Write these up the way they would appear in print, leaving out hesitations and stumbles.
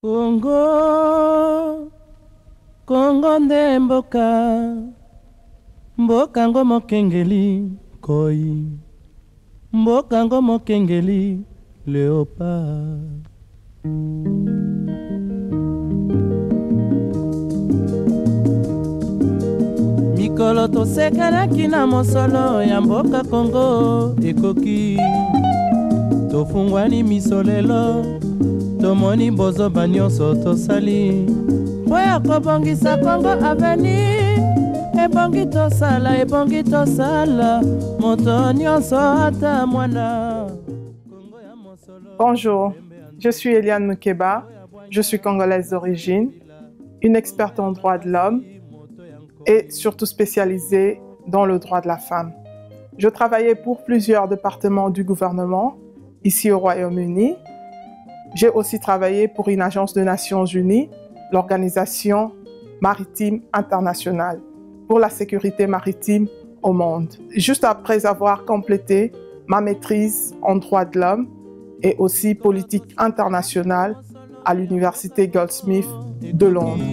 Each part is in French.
Congo, Congo nde mboka, mboka ngo mokengeli koi, mboka ngo mokengeli léopard. Mikolo tosekanaki na mosolo ya mboka Congo ekoki, tofungwani misolelo, tomoni bozoba nyonso tosali mpo ya kobongisa Congo avenir. Ebongi tosala moto nyonso ata mwana. Bonjour, je suis Eliane Mukeba, je suis congolaise d'origine, une experte en droits de l'homme et surtout spécialisée dans le droit de la femme. Je travaillais pour plusieurs départements du gouvernement ici au Royaume-Uni. J'ai aussi travaillé pour une agence des Nations Unies, l'Organisation maritime internationale, pour la sécurité maritime au monde. Juste après avoir complété ma maîtrise en droits de l'homme et aussi politique internationale à l'Université Goldsmith de Londres.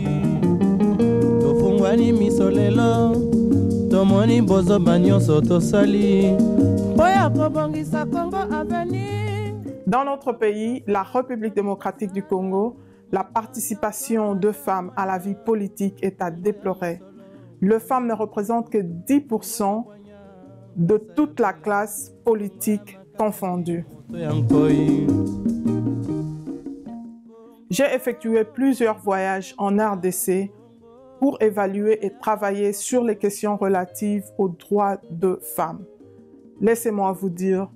Dans notre pays, la République démocratique du Congo, la participation de femmes à la vie politique est à déplorer. Les femmes ne représentent que 10% de toute la classe politique confondue. J'ai effectué plusieurs voyages en RDC pour évaluer et travailler sur les questions relatives aux droits de femmes. Laissez-moi vous dire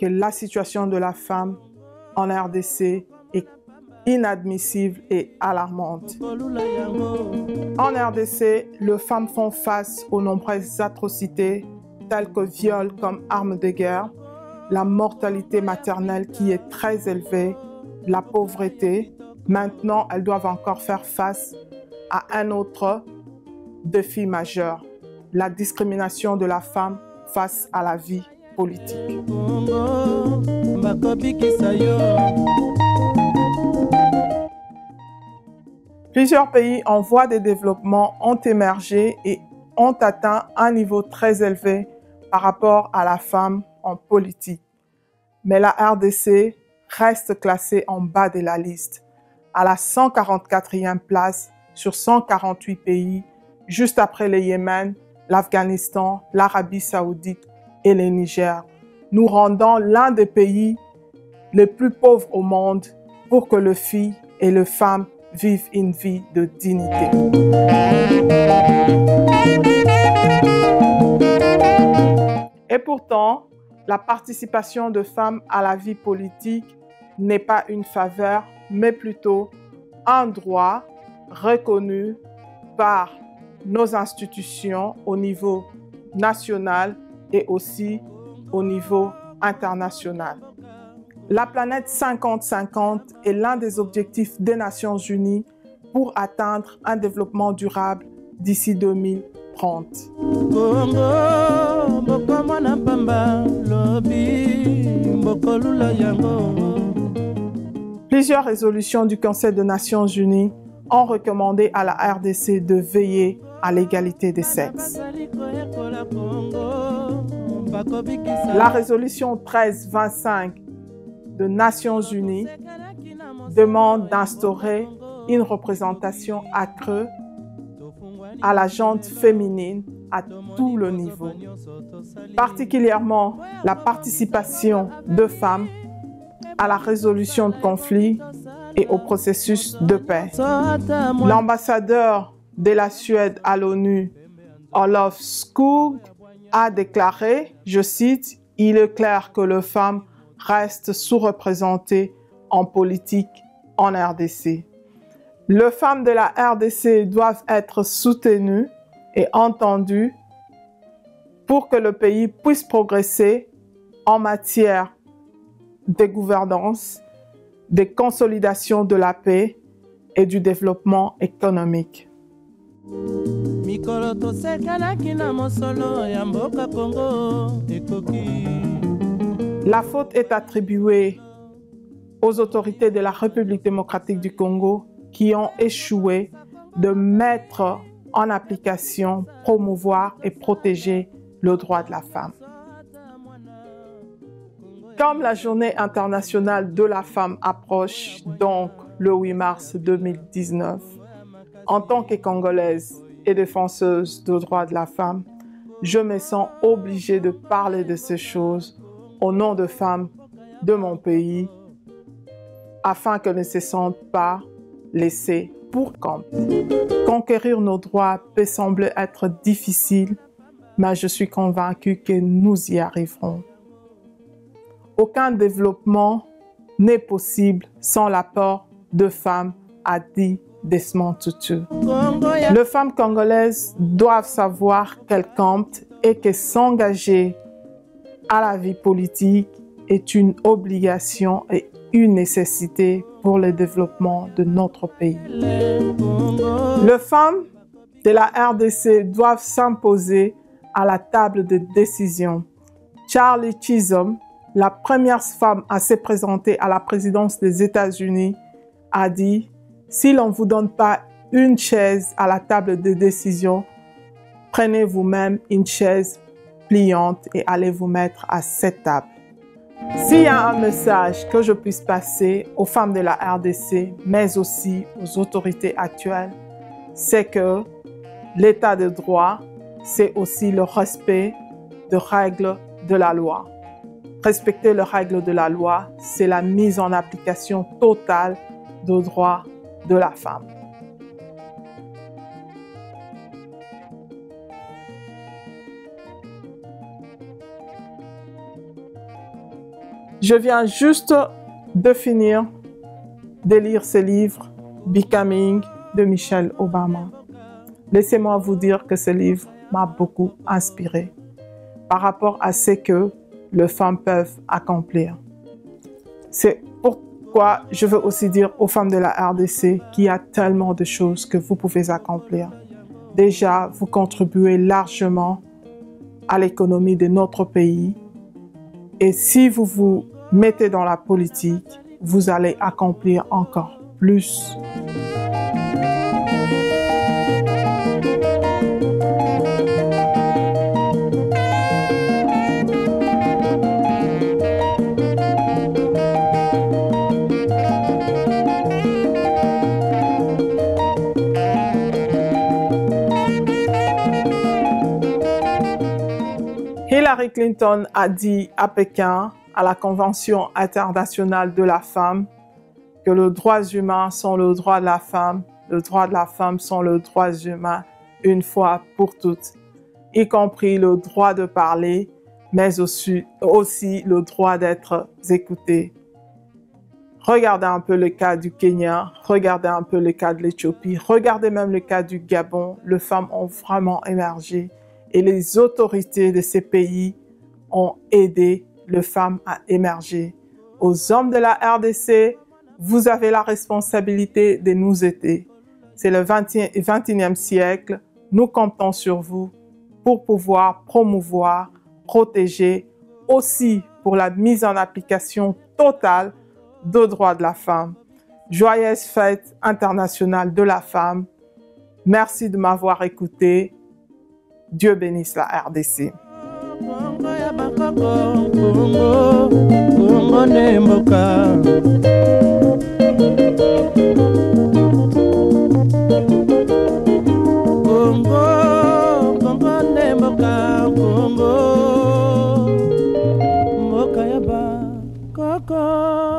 que la situation de la femme en RDC est inadmissible et alarmante. En RDC, les femmes font face aux nombreuses atrocités telles que viols comme armes de guerre, la mortalité maternelle qui est très élevée, la pauvreté. Maintenant, elles doivent encore faire face à un autre défi majeur, la discrimination de la femme face à la vie politique. Plusieurs pays en voie de développement ont émergé et ont atteint un niveau très élevé par rapport à la femme en politique. Mais la RDC reste classée en bas de la liste, à la 144e place sur 148 pays, juste après le Yémen, l'Afghanistan, l'Arabie saoudite et le Niger, nous rendant l'un des pays les plus pauvres au monde pour que les filles et les femmes vivent une vie de dignité. Et pourtant, la participation de femmes à la vie politique n'est pas une faveur, mais plutôt un droit reconnu par nos institutions au niveau national et aussi au niveau international. La planète 50-50 est l'un des objectifs des Nations Unies pour atteindre un développement durable d'ici 2030. Plusieurs résolutions du Conseil des Nations Unies ont recommandé à la RDC de veiller à l'égalité des sexes. La résolution 1325 des Nations Unies demande d'instaurer une représentation accrue à la gente féminine à tout le niveau, particulièrement la participation de femmes à la résolution de conflits et au processus de paix. L'ambassadeur de la Suède à l'ONU, Olof Skog, a déclaré, je cite, « Il est clair que les femmes restent sous-représentées en politique en RDC. Les femmes de la RDC doivent être soutenues et entendues pour que le pays puisse progresser en matière de gouvernance, de consolidation de la paix et du développement économique. » La faute est attribuée aux autorités de la République démocratique du Congo qui ont échoué de mettre en application, promouvoir et protéger le droit de la femme. Comme la journée internationale de la femme approche, donc le 8 mars 2019, en tant que Congolaise et défenseuse des droits de la femme, je me sens obligée de parler de ces choses au nom de femmes de mon pays, afin qu'elles ne se sentent pas laissées pour compte. Conquérir nos droits peut sembler être difficile, mais je suis convaincue que nous y arriverons. Aucun développement n'est possible sans l'apport de femmes, a dit Desmond Tutu. Les femmes congolaises doivent savoir qu'elles comptent et que s'engager à la vie politique est une obligation et une nécessité pour le développement de notre pays. Les femmes de la RDC doivent s'imposer à la table de décision. Charlie Chisholm, la première femme à se présenter à la présidence des États-Unis, a dit « Si l'on ne vous donne pas une chaise à la table de décision, prenez vous-même une chaise pliante et allez vous mettre à cette table. » S'il y a un message que je puisse passer aux femmes de la RDC, mais aussi aux autorités actuelles, c'est que l'état de droit, c'est aussi le respect des règles de la loi. Respecter les règles de la loi, c'est la mise en application totale des droits de la femme. Je viens juste de finir de lire ce livre, Becoming, de Michelle Obama. Laissez-moi vous dire que ce livre m'a beaucoup inspiré par rapport à ce que les femmes peuvent accomplir. C'est pourquoi je veux aussi dire aux femmes de la RDC qu'il y a tellement de choses que vous pouvez accomplir. Déjà, vous contribuez largement à l'économie de notre pays. Et si vous vous mettez dans la politique, vous allez accomplir encore plus. Hillary Clinton a dit à Pékin, à la Convention internationale de la femme, que les droits humains sont le droit de la femme, les droits de la femme sont les droits humains une fois pour toutes, y compris le droit de parler, mais aussi le droit d'être écouté. Regardez un peu le cas du Kenya, regardez un peu le cas de l'Éthiopie, regardez même le cas du Gabon. Les femmes ont vraiment émergé et les autorités de ces pays ont aidé les femmes à émerger. Aux hommes de la RDC, vous avez la responsabilité de nous aider. C'est le 21e siècle, nous comptons sur vous pour pouvoir promouvoir, protéger, aussi pour la mise en application totale des droits de la femme. Joyeuse fête internationale de la femme. Merci de m'avoir écouté. Dieu bénisse la RDC. Congo,